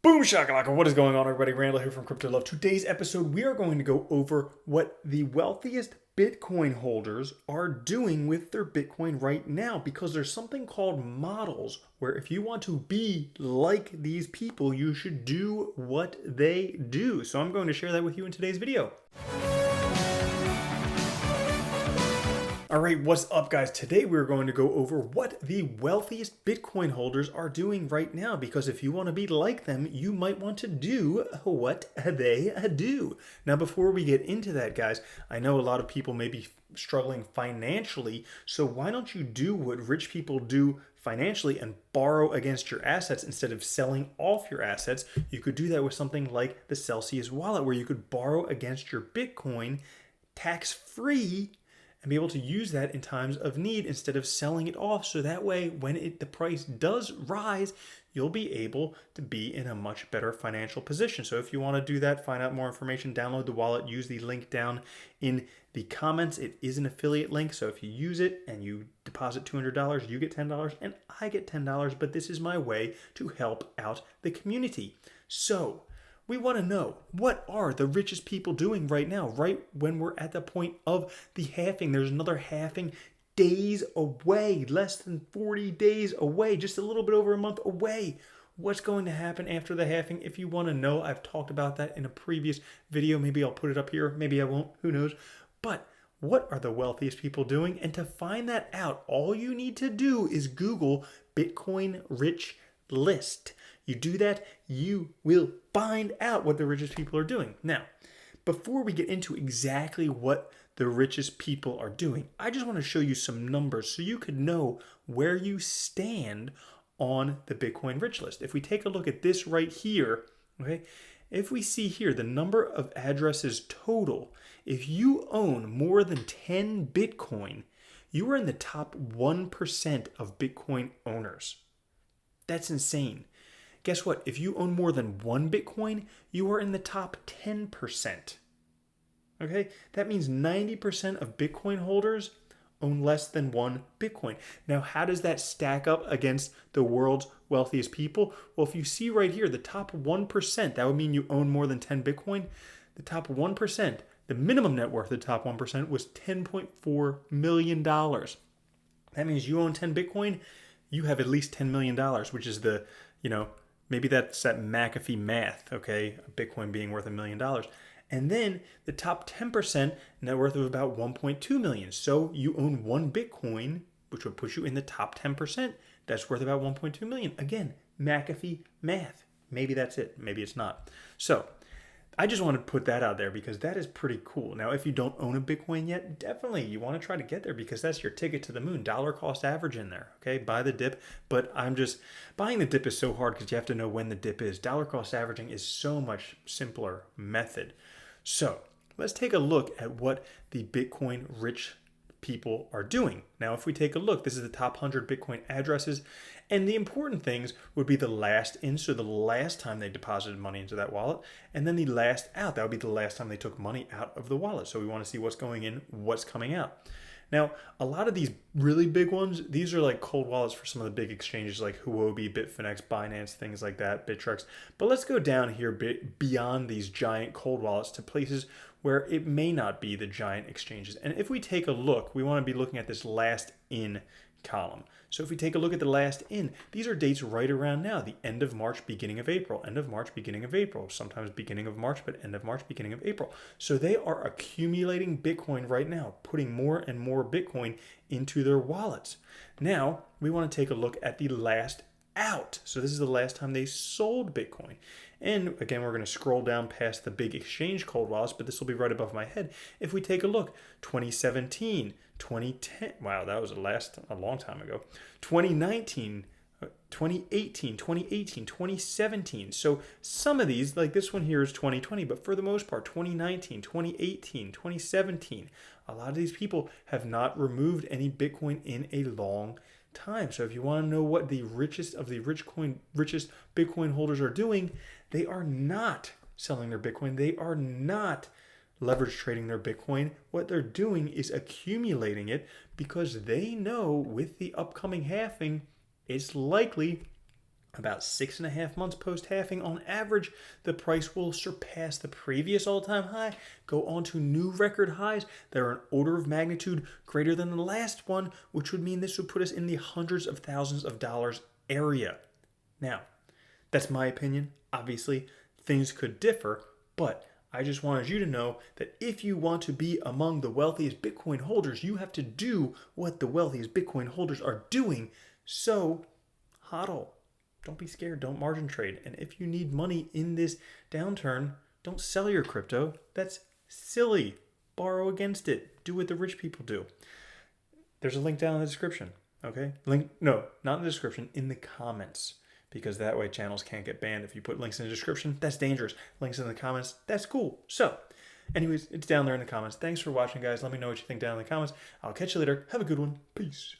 Boom shakalaka, what is going on everybody? Randall here from Crypto Love. Today's episode we are going to go over what the wealthiest Bitcoin holders are doing with their Bitcoin right now, because there's something called models where if you want to be like these people, you should do what they do. So I'm going to share that with you in today's video. Alright, what's up guys? Today we're going to go over what the wealthiest Bitcoin holders are doing right now, because if you want to be like them, you might want to do what they do. Now before we get into that guys, I know a lot of people may be struggling financially, so why don't you do what rich people do financially and borrow against your assets instead of selling off your assets? You could do that with something like the Celsius wallet, where you could borrow against your Bitcoin tax-free and be able to use that in times of need instead of selling it off. So that way, when the price does rise, you'll be able to be in a much better financial position. So if you want to do that, find out more information, download the wallet, use the link down in the comments. It is an affiliate link. So if you use it and you deposit $200, you get $10 and I get $10. But this is my way to help out the community. So we want to know, what are the richest people doing right now, right when we're at the point of the halving? There's another halving days away, less than 40 days away, just a little bit over a month away. What's going to happen after the halving? If you want to know, I've talked about that in a previous video. Maybe I'll put it up here, maybe I won't, who knows. But what are the wealthiest people doing? And to find that out, all you need to do is Google Bitcoin rich list. You do that, you will find out what the richest people are doing. Now, before we get into exactly what the richest people are doing, I just want to show you some numbers so you could know where you stand on the Bitcoin rich list. If we take a look at this right here, okay, if we see here the number of addresses total, if you own more than 10 Bitcoin, you are in the top 1% of Bitcoin owners. That's insane. Guess what? If you own more than one Bitcoin, you are in the top 10%. Okay? That means 90% of Bitcoin holders own less than one Bitcoin. Now, how does that stack up against the world's wealthiest people? Well, if you see right here, the top 1%, that would mean you own more than 10 Bitcoin. The top 1%, the minimum net worth of the top 1% was $10.4 million. That means you own 10 Bitcoin, you have at least $10 million, which is the, maybe that's that McAfee math, okay? Bitcoin being worth $1 million. And then the top 10% net worth of about 1.2 million. So you own one Bitcoin, which would put you in the top 10%. That's worth about 1.2 million. Again, McAfee math. Maybe that's it. Maybe it's not. So I just want to put that out there because that is pretty cool. Now, if you don't own a Bitcoin yet, definitely you want to try to get there because that's your ticket to the moon. Dollar cost average in there, okay? Buy the dip. But buying the dip is so hard because you have to know when the dip is. Dollar cost averaging is so much simpler method. So let's take a look at what the Bitcoin rich people are doing. Now, if we take a look, this is the top 100 Bitcoin addresses. And the important things would be the last in, so the last time they deposited money into that wallet, and then the last out. That would be the last time they took money out of the wallet. So we want to see what's going in, what's coming out. Now, a lot of these really big ones, these are like cold wallets for some of the big exchanges like Huobi, Bitfinex, Binance, things like that, Bittrex. But let's go down here beyond these giant cold wallets to places where it may not be the giant exchanges. And if we take a look, we want to be looking at this last in column. So if we take a look at the last in, these are dates right around now, the end of March, beginning of April, end of March, beginning of April, sometimes beginning of March, but end of March, beginning of April. So they are accumulating Bitcoin right now, putting more and more Bitcoin into their wallets. Now, we want to take a look at the last out. So this is the last time they sold Bitcoin. And again, we're going to scroll down past the big exchange cold wallets, but this will be right above my head. If we take a look, 2017, 2010, wow, that was a long time ago. 2019, 2018, 2017. So some of these, like this one here is 2020, but for the most part, 2019, 2018, 2017, a lot of these people have not removed any Bitcoin in a long time. So if you want to know what the richest of the richest Bitcoin holders are doing, they are not selling their Bitcoin. They are not leverage trading their Bitcoin. What they're doing is accumulating it because they know with the upcoming halving, it's likely About 6.5 months post-halving, on average, the price will surpass the previous all-time high, go on to new record highs that are an order of magnitude greater than the last one, which would mean this would put us in the hundreds of thousands of dollars area. Now, that's my opinion. Obviously, things could differ, but I just wanted you to know that if you want to be among the wealthiest Bitcoin holders, you have to do what the wealthiest Bitcoin holders are doing. So, hodl. Don't be scared. Don't margin trade. And if you need money in this downturn, don't sell your crypto. That's silly. Borrow against it. Do what the rich people do. There's a link down in the description. Okay? No, not in the description, in the comments. Because that way channels can't get banned. If you put links in the description, that's dangerous. Links in the comments, that's cool. So, anyways, it's down there in the comments. Thanks for watching, guys. Let me know what you think down in the comments. I'll catch you later. Have a good one. Peace.